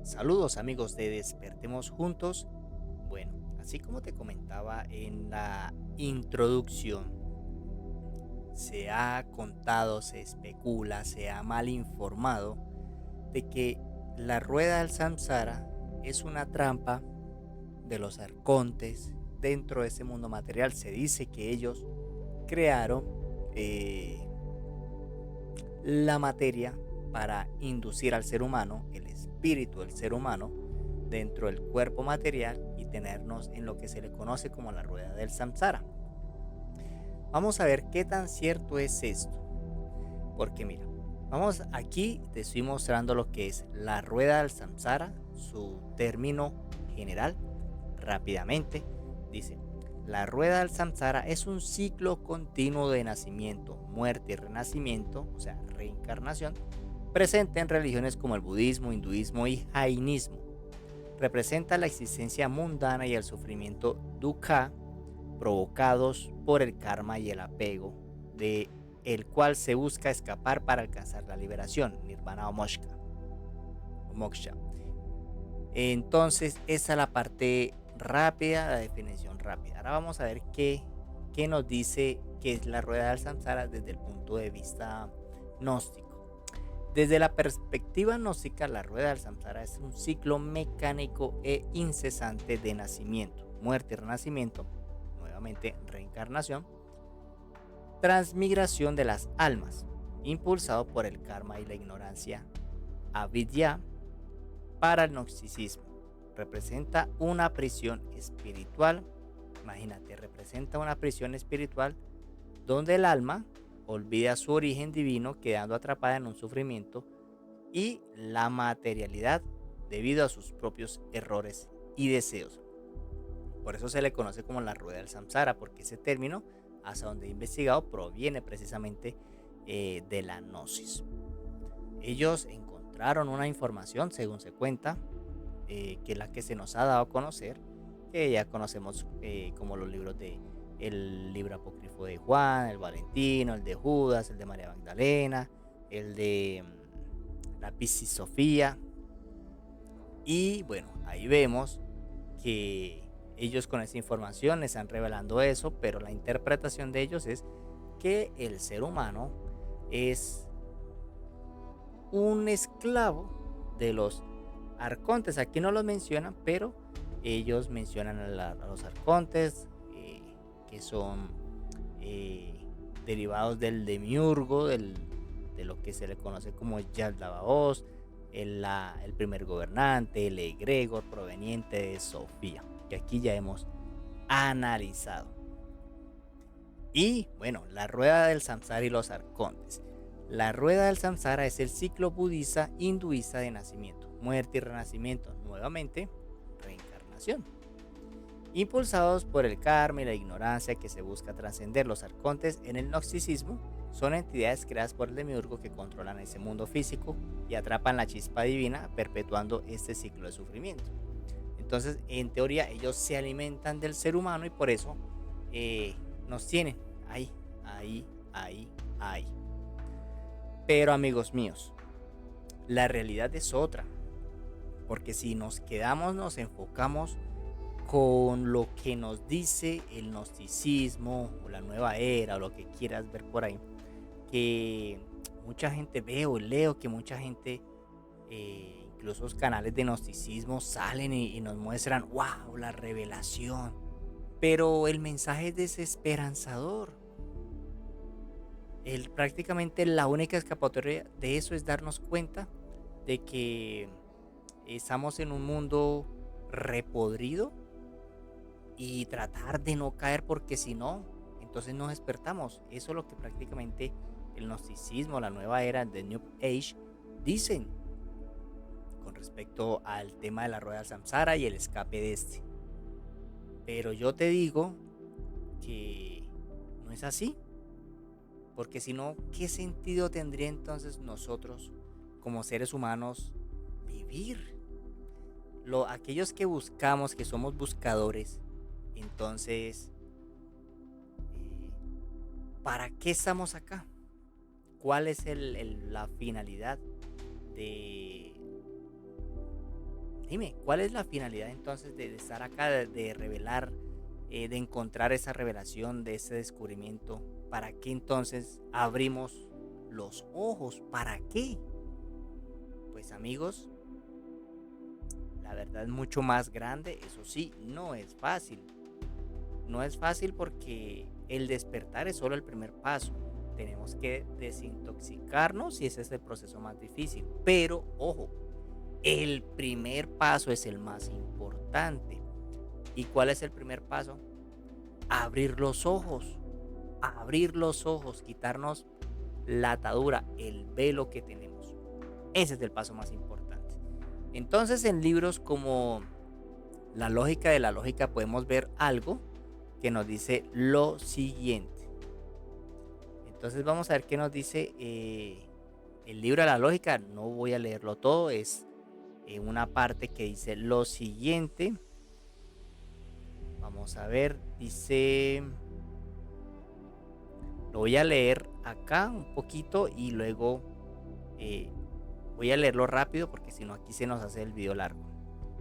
Saludos amigos de Despertemos Juntos. Bueno, así como te comentaba en la introducción, se ha contado, se especula, se ha mal informado de que la rueda del samsara es una trampa de los arcontes dentro de ese mundo material. Se dice que ellos crearon la materia para inducir al ser humano, el espíritu del ser humano, dentro del cuerpo material y tenernos en lo que se le conoce como la rueda del samsara. Vamos a ver qué tan cierto es esto. Porque mira, vamos aquí, te estoy mostrando lo que es la rueda del samsara, su término general, rápidamente. Dice, la rueda del samsara es un ciclo continuo de nacimiento, muerte y renacimiento, o sea, reencarnación, presente en religiones como el budismo, hinduismo y jainismo. Representa la existencia mundana y el sufrimiento dukkha provocados por el karma y el apego, de el cual se busca escapar para alcanzar la liberación, nirvana o moksha. Entonces, esa es la parte rápida, la definición rápida. Ahora vamos a ver qué nos dice que es la rueda del samsara desde el punto de vista gnóstico. Desde la perspectiva gnóstica, la rueda del samsara es un ciclo mecánico e incesante de nacimiento, muerte y renacimiento, nuevamente reencarnación, transmigración de las almas, impulsado por el karma y la ignorancia, avidya, para el gnosticismo. Representa una prisión espiritual, imagínate, representa una prisión espiritual donde el alma olvida su origen divino quedando atrapada en un sufrimiento y la materialidad debido a sus propios errores y deseos. Por eso se le conoce como la rueda del samsara, porque ese término, hasta donde he investigado, proviene precisamente de la gnosis. Ellos encontraron una información, según se cuenta, que es la que se nos ha dado a conocer, que ya conocemos como los libros de el libro apócrifo de Juan, el Valentino, el de Judas, el de María Magdalena, el de la Piscis Sofía. Y bueno, ahí vemos que ellos con esa información están revelando eso, pero la interpretación de ellos es que el ser humano es un esclavo de los arcontes. Aquí no los mencionan, pero ellos mencionan a los arcontes, que son eh, derivados del demiurgo, de lo que se le conoce como Yaldabaoth, el primer gobernante, el egregor proveniente de Sofía, que aquí ya hemos analizado. Y bueno, la rueda del samsara y los arcontes. La rueda del samsara es el ciclo budista hinduista de nacimiento, muerte y renacimiento, nuevamente reencarnación. Impulsados por el karma y la ignorancia que se busca trascender, los arcontes en el gnosticismo son entidades creadas por el demiurgo que controlan ese mundo físico y atrapan la chispa divina, perpetuando este ciclo de sufrimiento. Entonces, en teoría, ellos se alimentan del ser humano y por eso nos tienen ahí, ahí, ahí, ahí. Pero amigos míos, la realidad es otra, porque si nos quedamos, nos enfocamos con lo que nos dice el gnosticismo o la nueva era o lo que quieras ver por ahí, que mucha gente veo y leo que mucha gente, incluso los canales de gnosticismo salen y nos muestran, wow, la revelación, pero el mensaje es desesperanzador. Prácticamente la única escapatoria de eso es darnos cuenta de que estamos en un mundo repodrido y tratar de no caer, porque si no, entonces nos despertamos. Eso es lo que prácticamente el gnosticismo, la nueva era de New Age, dicen con respecto al tema de la rueda del samsara y el escape de este. Pero yo te digo que no es así, porque si no, ¿qué sentido tendría entonces nosotros como seres humanos vivir? Aquellos que buscamos, que somos buscadores, entonces, eh, ¿para qué estamos acá? ¿Cuál es la finalidad de, dime, ¿cuál es la finalidad entonces de estar acá, de revelar, de encontrar esa revelación, de ese descubrimiento? ¿Para qué entonces abrimos los ojos? ¿Para qué? Pues amigos, la verdad es mucho más grande, eso sí, no es fácil. No es fácil porque el despertar es solo el primer paso. Tenemos que desintoxicarnos y ese es el proceso más difícil. Pero ojo, el primer paso es el más importante. ¿Y cuál es el primer paso? Abrir los ojos. Abrir los ojos, quitarnos la atadura, el velo que tenemos. Ese es el paso más importante. Entonces, en libros como La lógica de la lógica podemos ver algo que nos dice lo siguiente. Entonces vamos a ver qué nos dice el libro de la lógica. No voy a leerlo todo, es una parte que dice lo siguiente. Vamos a ver, dice, lo voy a leer acá un poquito y luego voy a leerlo rápido porque si no aquí se nos hace el video largo.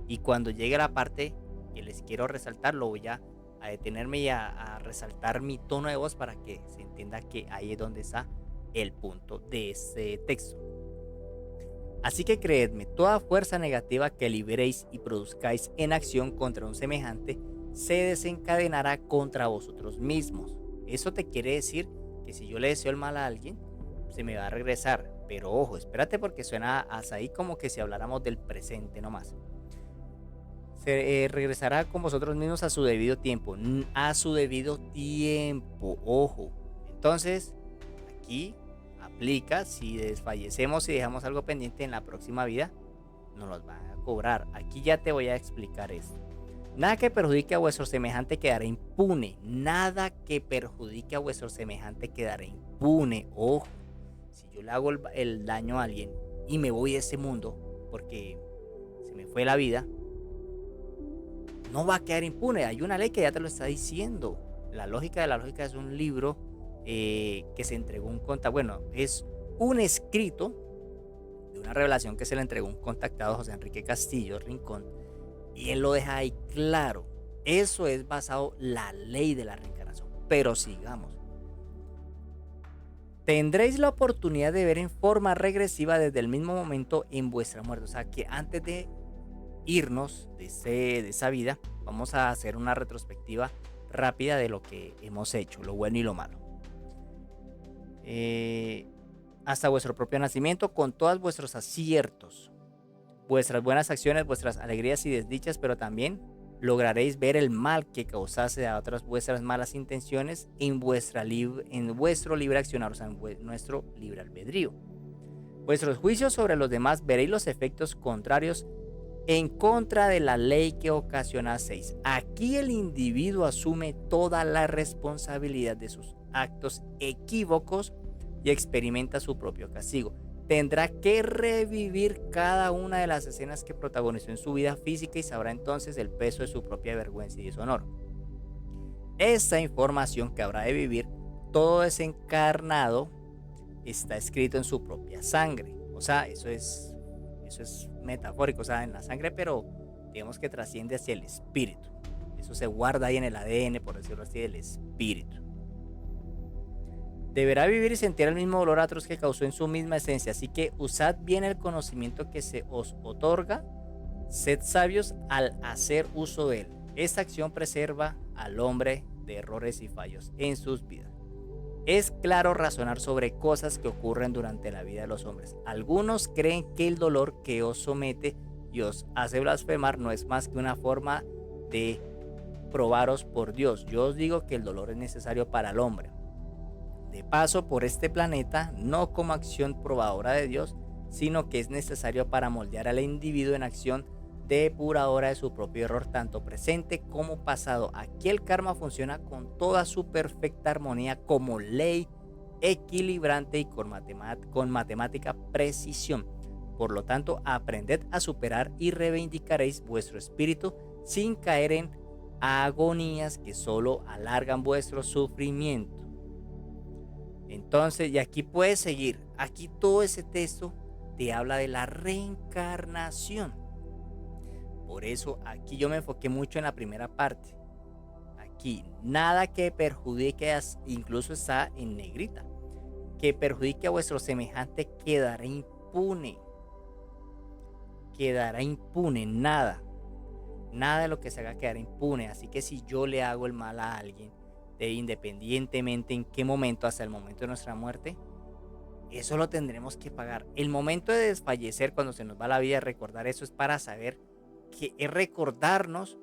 Y cuando llegue a la parte que les quiero resaltar, lo voy a detenerme y a resaltar mi tono de voz para que se entienda que ahí es donde está el punto de este texto. Así que creedme, toda fuerza negativa que liberéis y produzcáis en acción contra un semejante se desencadenará contra vosotros mismos. Eso te quiere decir que si yo le deseo el mal a alguien, se me va a regresar. Pero ojo, espérate porque suena hasta ahí como que si habláramos del presente nomás. Se regresará con vosotros mismos a su debido tiempo. A su debido tiempo, ojo. Entonces, aquí aplica, si desfallecemos y dejamos algo pendiente en la próxima vida, nos los van a cobrar. Aquí ya te voy a explicar esto. Nada que perjudique a vuestro semejante quedará impune. Nada que perjudique a vuestro semejante quedará impune. Ojo, si yo le hago el daño a alguien y me voy de ese mundo porque se me fue la vida, no va a quedar impune. Hay una ley que ya te lo está diciendo. La lógica de la lógica es un libro que se entregó un contactado. Bueno, es un escrito de una revelación que se le entregó un contactado, José Enrique Castillo Rincón, y él lo deja ahí claro. Eso es basado en la ley de la reencarnación. Pero sigamos. Tendréis la oportunidad de ver en forma regresiva desde el mismo momento en vuestra muerte. O sea que antes de irnos de esa vida, vamos a hacer una retrospectiva rápida de lo que hemos hecho, lo bueno y lo malo. Hasta vuestro propio nacimiento, con todos vuestros aciertos, vuestras buenas acciones, vuestras alegrías y desdichas, pero también lograréis ver el mal que causase a otras vuestras malas intenciones en vuestro libre accionar, o sea, en nuestro libre albedrío. Vuestros juicios sobre los demás veréis los efectos contrarios en contra de la ley que ocasionaseis. Aquí el individuo asume toda la responsabilidad de sus actos equívocos y experimenta su propio castigo. Tendrá que revivir cada una de las escenas que protagonizó en su vida física y sabrá entonces el peso de su propia vergüenza y deshonor. Esta información que habrá de vivir todo desencarnado está escrito en su propia sangre. O sea, eso es metafórico, o sea, en la sangre, pero digamos que trasciende hacia el espíritu. Eso se guarda ahí en el ADN, por decirlo así, del espíritu. Deberá vivir y sentir el mismo dolor atroz que causó en su misma esencia, así que usad bien el conocimiento que se os otorga, sed sabios al hacer uso de él. Esta acción preserva al hombre de errores y fallos en sus vidas. Es claro razonar sobre cosas que ocurren durante la vida de los hombres. Algunos creen que el dolor que os somete y os hace blasfemar no es más que una forma de probaros por Dios. Yo os digo que el dolor es necesario para el hombre, de paso por este planeta, no como acción probadora de Dios, sino que es necesario para moldear al individuo en acción depuradora de su propio error, tanto presente como pasado. Aquí el karma funciona con toda su perfecta armonía como ley equilibrante y con matemática precisión. Por lo tanto, aprended a superar y reivindicaréis vuestro espíritu sin caer en agonías que solo alargan vuestro sufrimiento. Entonces, y aquí puedes seguir. Aquí todo ese texto te habla de la reencarnación. Por eso aquí yo me enfoqué mucho en la primera parte. Aquí, nada que perjudique, incluso está en negrita, que perjudique a vuestro semejante quedará impune, nada de lo que se haga quedar impune. Así que si yo le hago el mal a alguien, independientemente en qué momento, hasta el momento de nuestra muerte, eso lo tendremos que pagar. El momento de desfallecer, cuando se nos va la vida, recordar eso es para saber que es recordarnos,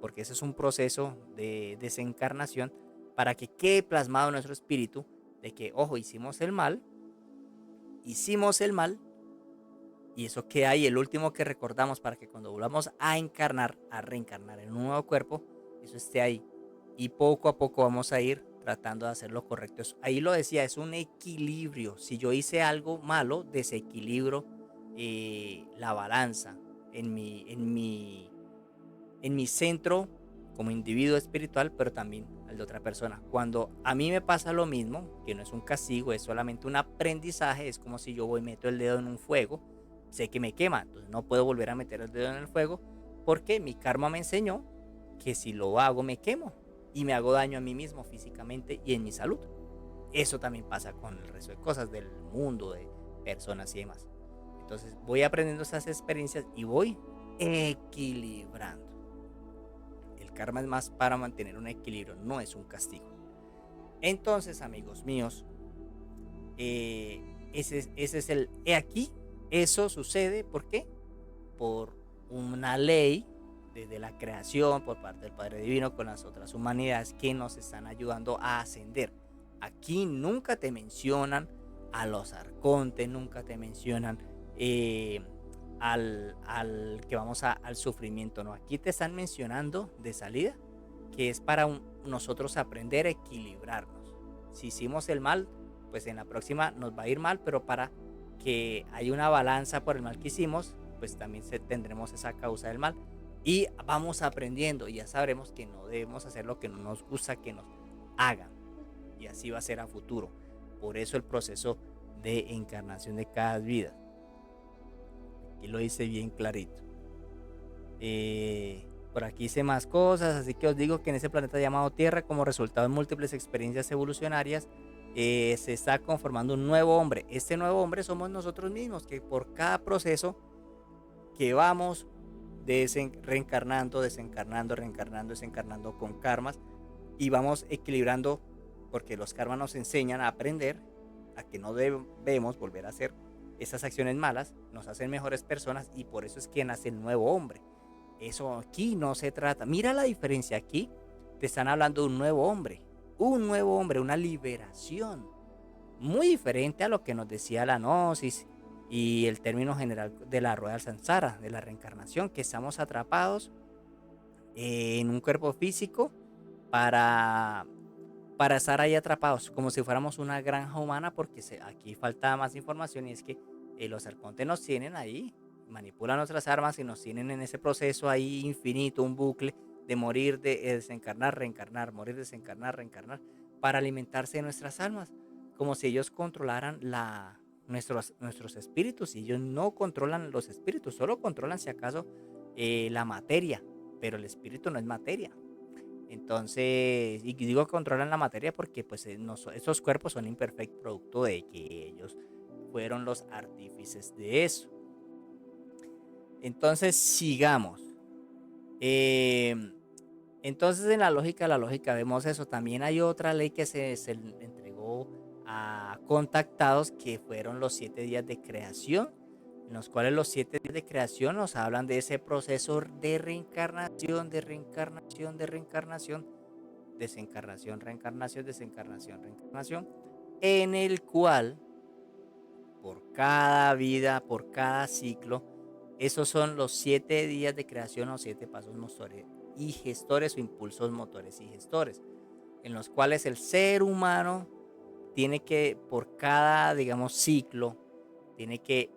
porque ese es un proceso de desencarnación, para que quede plasmado en nuestro espíritu de que, ojo, hicimos el mal, y eso queda ahí, el último que recordamos, para que cuando volvamos a reencarnar en un nuevo cuerpo, eso esté ahí. Y poco a poco vamos a ir tratando de hacer lo correcto. Ahí lo decía, es un equilibrio. Si yo hice algo malo, desequilibro la balanza en mi centro como individuo espiritual, pero también al de otra persona. Cuando a mí me pasa lo mismo, que no es un castigo, es solamente un aprendizaje, es como si yo voy y meto el dedo en un fuego, sé que me quema, entonces no puedo volver a meter el dedo en el fuego, porque mi karma me enseñó que si lo hago me quemo y me hago daño a mí mismo físicamente y en mi salud. Eso también pasa con el resto de cosas del mundo, de personas y demás. Entonces voy aprendiendo esas experiencias y voy equilibrando. El karma es más para mantener un equilibrio, no es un castigo. Entonces, amigos míos, ese es el... Aquí, eso sucede, ¿por qué? Por una ley desde la creación, por parte del Padre Divino, con las otras humanidades que nos están ayudando a ascender. Aquí nunca te mencionan a los arcontes, nunca te mencionan al que vamos al sufrimiento, no. Aquí te están mencionando de salida que es para nosotros aprender a equilibrarnos. Si hicimos el mal, pues en la próxima nos va a ir mal, pero para que haya una balanza por el mal que hicimos, pues también tendremos esa causa del mal. Y vamos aprendiendo y ya sabremos que no debemos hacer lo que no nos gusta que nos hagan. Y así va a ser a futuro. Por eso el proceso de encarnación de cada vida. Aquí lo hice bien clarito. Por aquí hice más cosas, así que os digo que en ese planeta llamado Tierra, como resultado de múltiples experiencias evolucionarias, se está conformando un nuevo hombre. Este nuevo hombre somos nosotros mismos, que por cada proceso que vamos reencarnando, desencarnando con karmas, y vamos equilibrando, porque los karmas nos enseñan a aprender a que no debemos volver a hacer esas acciones malas, nos hacen mejores personas, y por eso es que nace el nuevo hombre. Eso aquí no se trata. Mira la diferencia. Aquí te están hablando de un nuevo hombre, una liberación, muy diferente a lo que nos decía la gnosis y el término general de la rueda del samsara, de la reencarnación, que estamos atrapados en un cuerpo físico para estar ahí atrapados, como si fuéramos una granja humana, porque aquí falta más información, y es que los arcontes nos tienen ahí, manipulan nuestras armas y nos tienen en ese proceso ahí infinito, un bucle de morir, de desencarnar, reencarnar, morir, desencarnar, reencarnar, para alimentarse de nuestras almas, como si ellos controlaran nuestros espíritus, y ellos no controlan los espíritus, solo controlan si acaso la materia, pero el espíritu no es materia. Entonces, y digo que controlan la materia porque pues esos cuerpos son imperfectos, producto de que ellos fueron los artífices de eso. Entonces, sigamos. Entonces, en la lógica vemos eso. También hay otra ley que se entregó a contactados, que fueron los 7 días de creación, en los cuales los 7 días de creación nos hablan de ese proceso de reencarnación, desencarnación, reencarnación, en el cual por cada vida, por cada ciclo, esos son los 7 días de creación, o 7 pasos motores y gestores, o impulsos motores y gestores, en los cuales el ser humano tiene que, por cada, digamos, ciclo, tiene que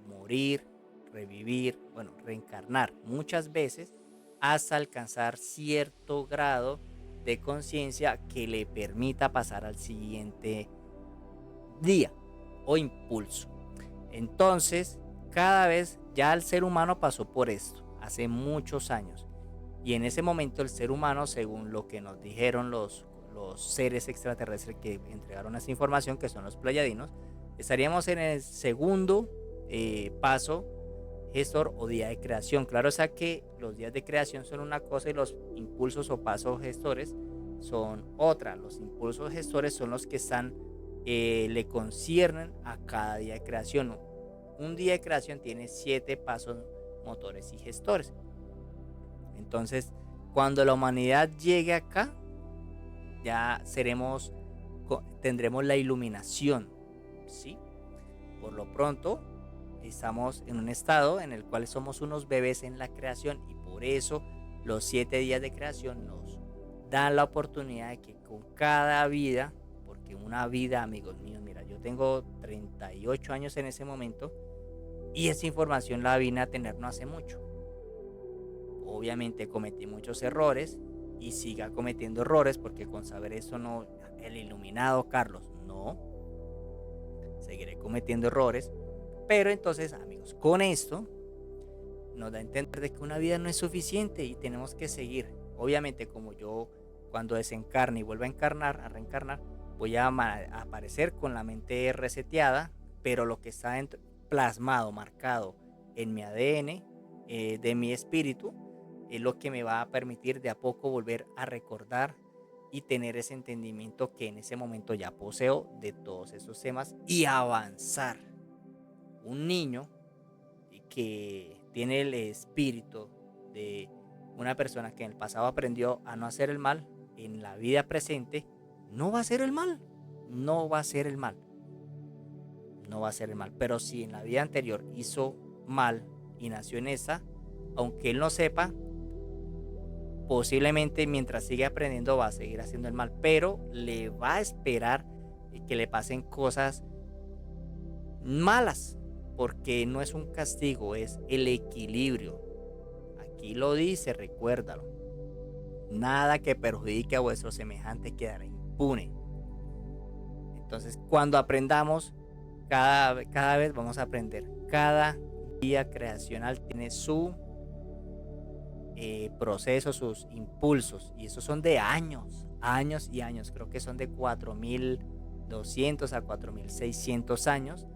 morir, revivir, reencarnar muchas veces, hasta alcanzar cierto grado de conciencia que le permita pasar al siguiente día o impulso. Entonces, cada vez ya el ser humano pasó por esto, hace muchos años. Y en ese momento el ser humano, según lo que nos dijeron los seres extraterrestres que entregaron esa información, que son los pleiadianos, estaríamos en el segundo paso gestor o día de creación. Claro está que los días de creación son una cosa y los impulsos o pasos gestores son otra. Los impulsos gestores son los que están le conciernen a cada día de creación. Un día de creación tiene 7 pasos motores y gestores. Entonces, cuando la humanidad llegue acá, ya tendremos la iluminación, ¿sí? Por lo pronto, estamos en un estado en el cual somos unos bebés en la creación, y por eso los 7 días de creación nos dan la oportunidad de que con cada vida, porque una vida, amigos míos, mira, yo tengo 38 años en ese momento y esa información la vine a tener no hace mucho. Obviamente cometí muchos errores y siga cometiendo errores, porque con saber eso no, el iluminado Carlos, no, seguiré cometiendo errores. Pero entonces, amigos, con esto nos da a entender de que una vida no es suficiente y tenemos que seguir. Obviamente, como yo cuando desencarne y vuelva a encarnar, a reencarnar, voy a aparecer con la mente reseteada, pero lo que está plasmado, marcado en mi ADN, de mi espíritu, es lo que me va a permitir de a poco volver a recordar y tener ese entendimiento que en ese momento ya poseo de todos esos temas y avanzar. Un niño que tiene el espíritu de una persona que en el pasado aprendió a no hacer el mal, en la vida presente no va a hacer el mal, no va a hacer el mal, no va a hacer el mal. Pero si en la vida anterior hizo mal y nació en esa, aunque él no sepa, posiblemente mientras sigue aprendiendo va a seguir haciendo el mal, pero le va a esperar que le pasen cosas malas, porque no es un castigo, es el equilibrio. Aquí lo dice, recuérdalo. Nada que perjudique a vuestro semejante quedará impune. Entonces, cuando aprendamos, cada vez vamos a aprender. Cada día creacional tiene su proceso, sus impulsos, y esos son de años, años y años. Creo que son de 4200 a 4600 años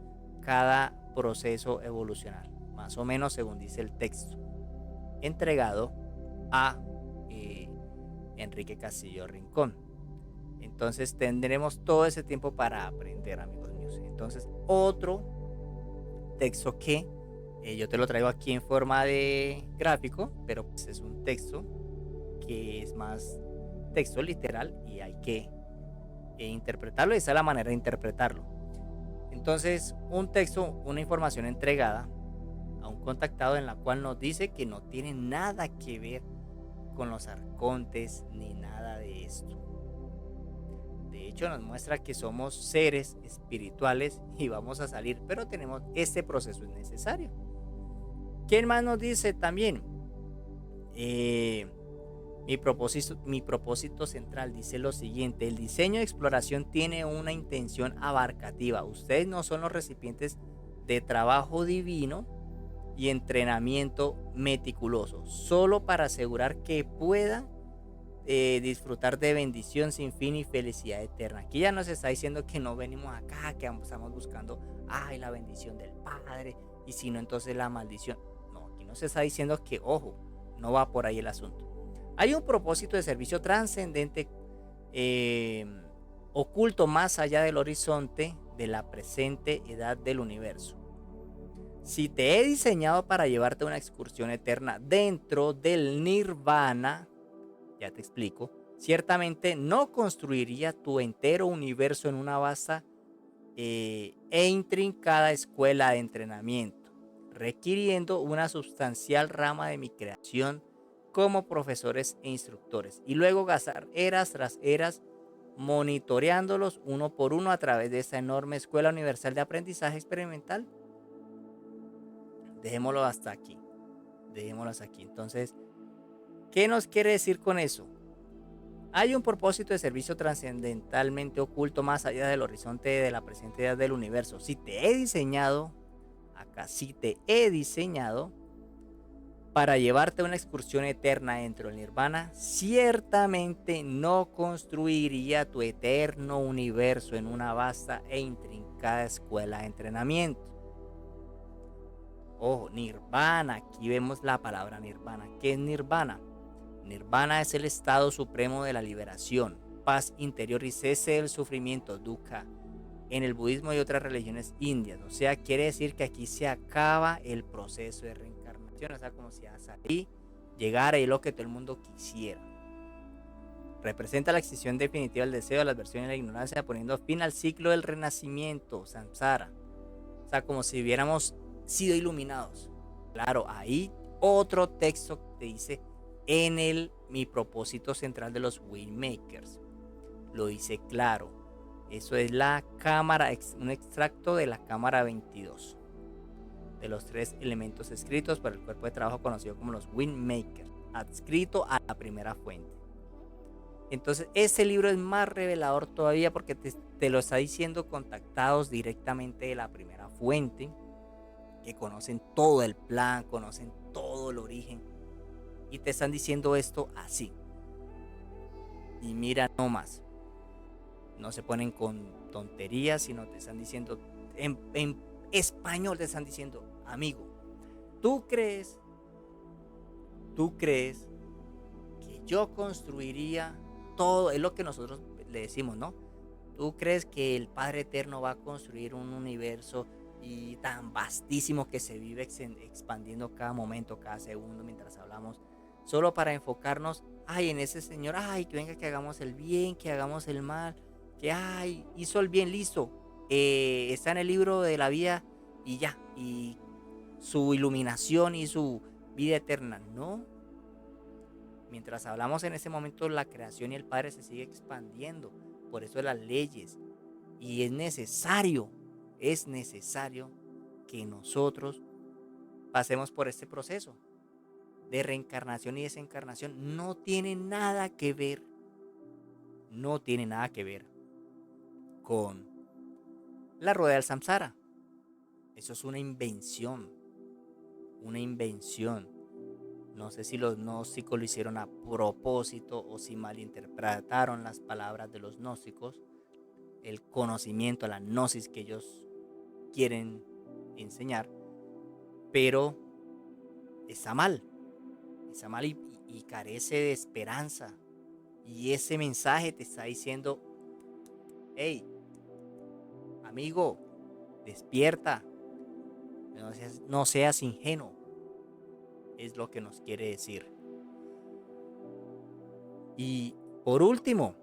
cada proceso evolucional, más o menos según dice el texto entregado a Enrique Castillo Rincón. Entonces tendremos todo ese tiempo para aprender, amigos míos. Entonces, otro texto que yo te lo traigo aquí en forma de gráfico, pero pues es un texto que es más texto literal y hay que interpretarlo, y esa es la manera de interpretarlo. Entonces, un texto, una información entregada a un contactado en la cual nos dice que no tiene nada que ver con los arcontes ni nada de esto. De hecho, nos muestra que somos seres espirituales y vamos a salir, pero tenemos este proceso, es necesario. ¿Quién más nos dice también? Mi propósito central dice lo siguiente: el diseño de exploración tiene una intención abarcativa. Ustedes no son los recipientes de trabajo divino y entrenamiento meticuloso, solo para asegurar que puedan disfrutar de bendición sin fin y felicidad eterna. Aquí ya nos está diciendo que no venimos acá, que estamos buscando la bendición del Padre, y si no, entonces la maldición. No, aquí nos está diciendo que, ojo, no va por ahí el asunto. Hay un propósito de servicio trascendente oculto más allá del horizonte de la presente edad del universo. Si te he diseñado para llevarte a una excursión eterna dentro del nirvana, ya te explico, ciertamente no construiría tu entero universo en una vasta e intrincada escuela de entrenamiento, requiriendo una sustancial rama de mi creación como profesores e instructores, y luego gastar eras tras eras monitoreándolos uno por uno a través de esta enorme escuela universal de aprendizaje experimental. Dejémoslo hasta aquí. Entonces, ¿qué nos quiere decir con eso? Hay un propósito de servicio trascendentalmente oculto más allá del horizonte de la presente edad del universo. Si te he diseñado para llevarte a una excursión eterna dentro del nirvana, ciertamente no construiría tu eterno universo en una vasta e intrincada escuela de entrenamiento. Ojo, nirvana, aquí vemos la palabra nirvana. ¿Qué es nirvana? Nirvana es el estado supremo de la liberación, paz interior y cese del sufrimiento, dukkha, en el budismo y otras religiones indias. O sea, quiere decir que aquí se acaba el proceso de reencarnación, o sea, como si hasta ahí llegara y lo que todo el mundo quisiera. Representa la extinción definitiva del deseo, la adversión y la ignorancia, poniendo fin al ciclo del renacimiento, samsara. O sea, como si hubiéramos sido iluminados. Claro, ahí otro texto te dice mi propósito central de los Waymakers. Lo dice claro. Eso es la cámara, un extracto de la cámara 22. De los 3 elementos escritos por el cuerpo de trabajo conocido como los Waymakers, adscrito a la primera fuente. Entonces, ese libro es más revelador todavía porque te lo está diciendo contactados directamente de la primera fuente, que conocen todo el plan, conocen todo el origen, y te están diciendo esto así. Y mira nomás, no se ponen con tonterías, sino te están diciendo, en español te están diciendo, amigo, ¿tú crees que yo construiría todo? Es lo que nosotros le decimos, ¿no? ¿Tú crees que el Padre Eterno va a construir un universo y tan vastísimo que se vive expandiendo cada momento, cada segundo mientras hablamos, solo para enfocarnos, en ese Señor, que venga, que hagamos el bien, que hagamos el mal, que hizo el bien, listo, está en el libro de la vida y ya, y su iluminación y su vida eterna? No. Mientras hablamos en ese momento, la creación y el Padre se sigue expandiendo. Por eso las leyes. Y es necesario que nosotros pasemos por este proceso de reencarnación y desencarnación. No tiene nada que ver con la rueda del samsara. Eso es una invención. No sé si los gnósticos lo hicieron a propósito o si malinterpretaron las palabras de los gnósticos, el conocimiento, la gnosis que ellos quieren enseñar, pero está mal y carece de esperanza. Y ese mensaje te está diciendo, hey, amigo, despierta, no seas ingenuo. Es lo que nos quiere decir. Y por último,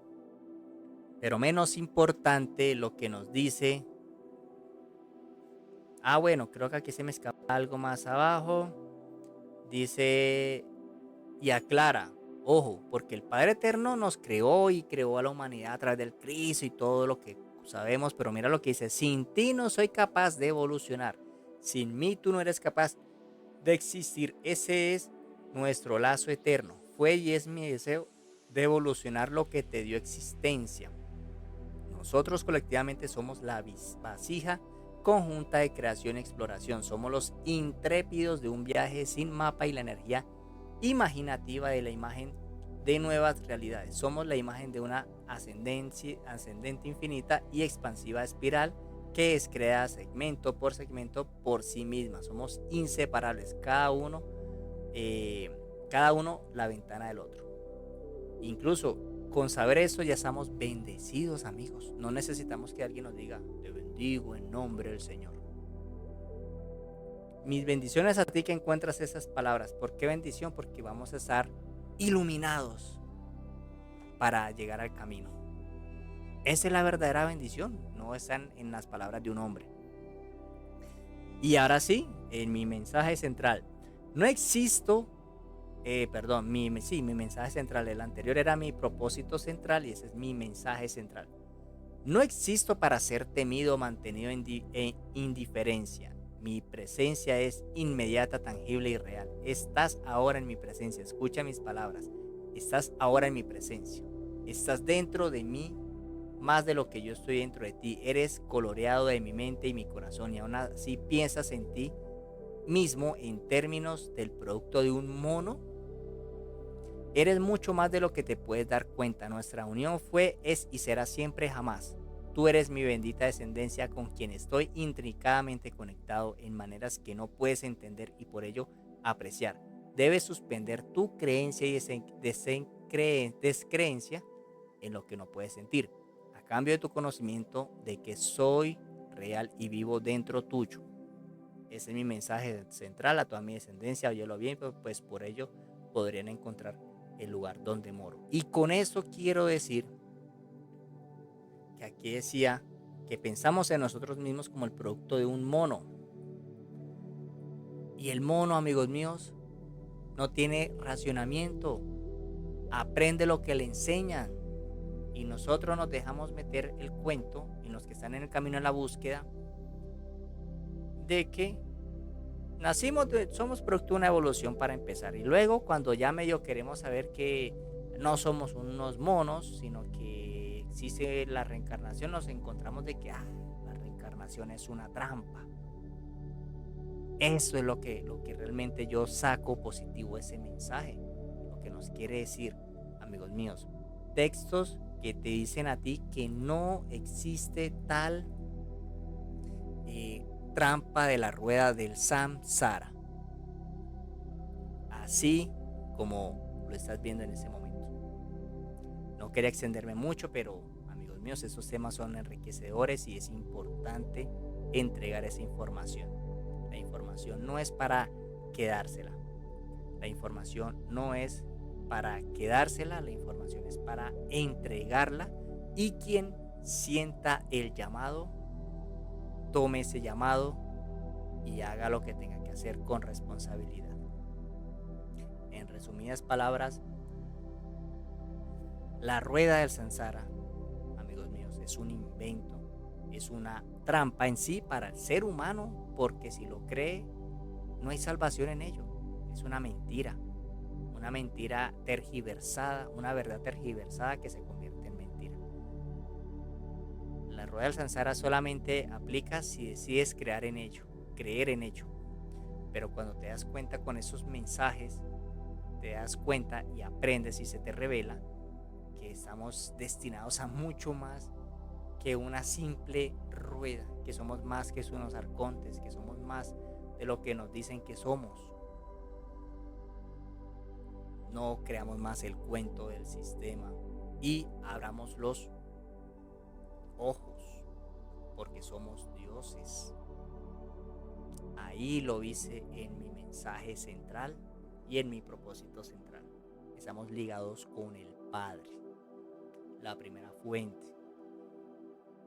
pero menos importante, lo que nos dice, bueno, creo que aquí se me escapa algo más abajo, dice y aclara, ojo, porque el Padre Eterno nos creó y creó a la humanidad a través del Cristo y todo lo que sabemos, pero mira lo que dice, sin ti no soy capaz de evolucionar, sin mí tú no eres capaz de existir. Ese es nuestro lazo eterno. Fue y es mi deseo de evolucionar lo que te dio existencia. Nosotros colectivamente somos la vasija conjunta de creación y exploración. Somos los intrépidos de un viaje sin mapa y la energía imaginativa de la imagen de nuevas realidades. Somos la imagen de una ascendente infinita y expansiva espiral que es creada segmento por sí misma. Somos inseparables, cada uno la ventana del otro. Incluso con saber eso ya estamos bendecidos, amigos. No necesitamos que alguien nos diga, te bendigo en nombre del Señor. Mis bendiciones a ti que encuentras esas palabras. ¿Por qué bendición? Porque vamos a estar iluminados para llegar al camino. Esa es la verdadera bendición, no están en las palabras de un hombre. Y ahora sí, en mi mensaje central, no existo, mi mensaje central, el anterior era mi propósito central y ese es mi mensaje central. No existo para ser temido o mantenido en indiferencia. Mi presencia es inmediata, tangible y real. Estás ahora en mi presencia, escucha mis palabras. Estás ahora en mi presencia. Estás dentro de mí más de lo que yo estoy dentro de ti. Eres coloreado de mi mente y mi corazón y aún así piensas en ti mismo en términos del producto de un mono? Eres mucho más de lo que te puedes dar cuenta. Nuestra unión fue, es y será siempre jamás. Tú eres mi bendita descendencia con quien estoy intrincadamente conectado en maneras que no puedes entender y por ello apreciar. Debes suspender tu creencia y descreencia en lo que no puedes sentir, a cambio de tu conocimiento de que soy real y vivo dentro tuyo. Ese es mi mensaje central a toda mi descendencia. Óyelo bien, pues por ello podrían encontrar el lugar donde moro. Y con eso quiero decir que aquí decía que pensamos en nosotros mismos como el producto de un mono. Y el mono, amigos míos, no tiene racionamiento. Aprende lo que le enseñan. Y nosotros nos dejamos meter el cuento en los que están en el camino de la búsqueda de que somos producto de una evolución para empezar. Y luego cuando ya medio queremos saber que no somos unos monos, sino que existe la reencarnación, nos encontramos de que la reencarnación es una trampa. Eso es lo que realmente yo saco positivo de ese mensaje. Lo que nos quiere decir, amigos míos, textos que te dicen a ti que no existe tal trampa de la rueda del samsara, así como lo estás viendo en ese momento. No quería extenderme mucho, pero amigos míos, esos temas son enriquecedores y es importante entregar esa información. La información no es para quedársela. La información no es para quedársela, la información es para entregarla, y quien sienta el llamado, tome ese llamado y haga lo que tenga que hacer con responsabilidad. En resumidas palabras, la rueda del samsara, amigos míos, es un invento, es una trampa en sí para el ser humano, porque si lo cree, no hay salvación en ello. Es una mentira tergiversada, una verdad tergiversada que se convierte en mentira. La rueda del samsara solamente aplica si decides creer en ello. Pero cuando te das cuenta con esos mensajes, te das cuenta y aprendes y se te revela que estamos destinados a mucho más que una simple rueda, que somos más que unos arcontes, que somos más de lo que nos dicen que somos. No creamos más el cuento del sistema y abramos los ojos, porque somos dioses. Ahí lo hice en mi mensaje central y en mi propósito central. Estamos ligados con el Padre, la primera fuente.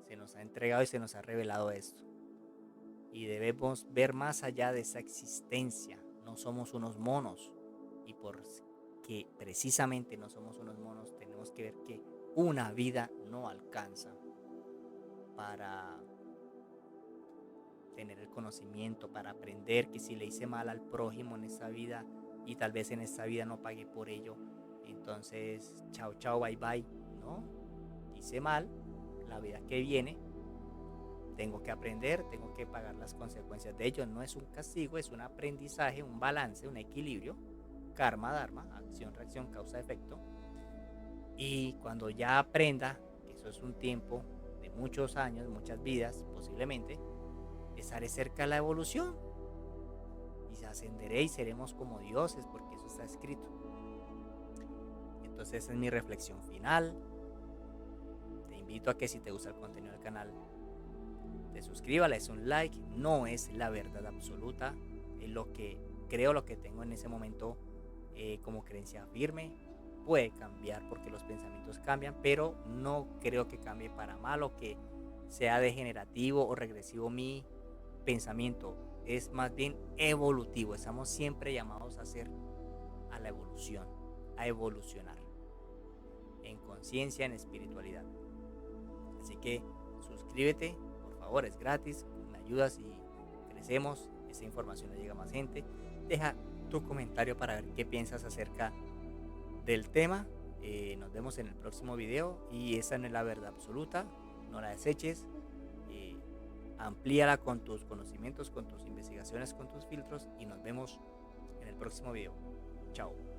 Se nos ha entregado y se nos ha revelado esto. Y debemos ver más allá de esa existencia. No somos unos monos. Y porque precisamente no somos unos monos, tenemos que ver que una vida no alcanza para tener el conocimiento, para aprender que si le hice mal al prójimo en esta vida y tal vez en esta vida no pagué por ello, entonces chao chao, bye bye. No, hice mal, la vida que viene tengo que aprender, tengo que pagar las consecuencias de ello. No es un castigo, es un aprendizaje, un balance, un equilibrio, karma, dharma, acción, reacción, causa, efecto. Y cuando ya aprenda que eso es un tiempo de muchos años, muchas vidas posiblemente, estaré cerca de la evolución y ascenderé y seremos como dioses, porque eso está escrito. Entonces esa es mi reflexión final. Te invito a que si te gusta el contenido del canal, te suscribas, le des un like. No es la verdad absoluta, es lo que creo, lo que tengo en ese momento como creencia firme. Puede cambiar porque los pensamientos cambian, pero no creo que cambie para mal o que sea degenerativo o regresivo mi pensamiento. Es más bien evolutivo. Estamos siempre llamados a la evolución, a evolucionar en conciencia, en espiritualidad. Así que suscríbete, por favor, es gratis, me ayudas y crecemos. Esa información le llega a más gente. Deja tu comentario para ver qué piensas acerca del tema. Nos vemos en el próximo video y esa no es la verdad absoluta, no la deseches. amplíala con tus conocimientos, con tus investigaciones, con tus filtros y nos vemos en el próximo video. Chao.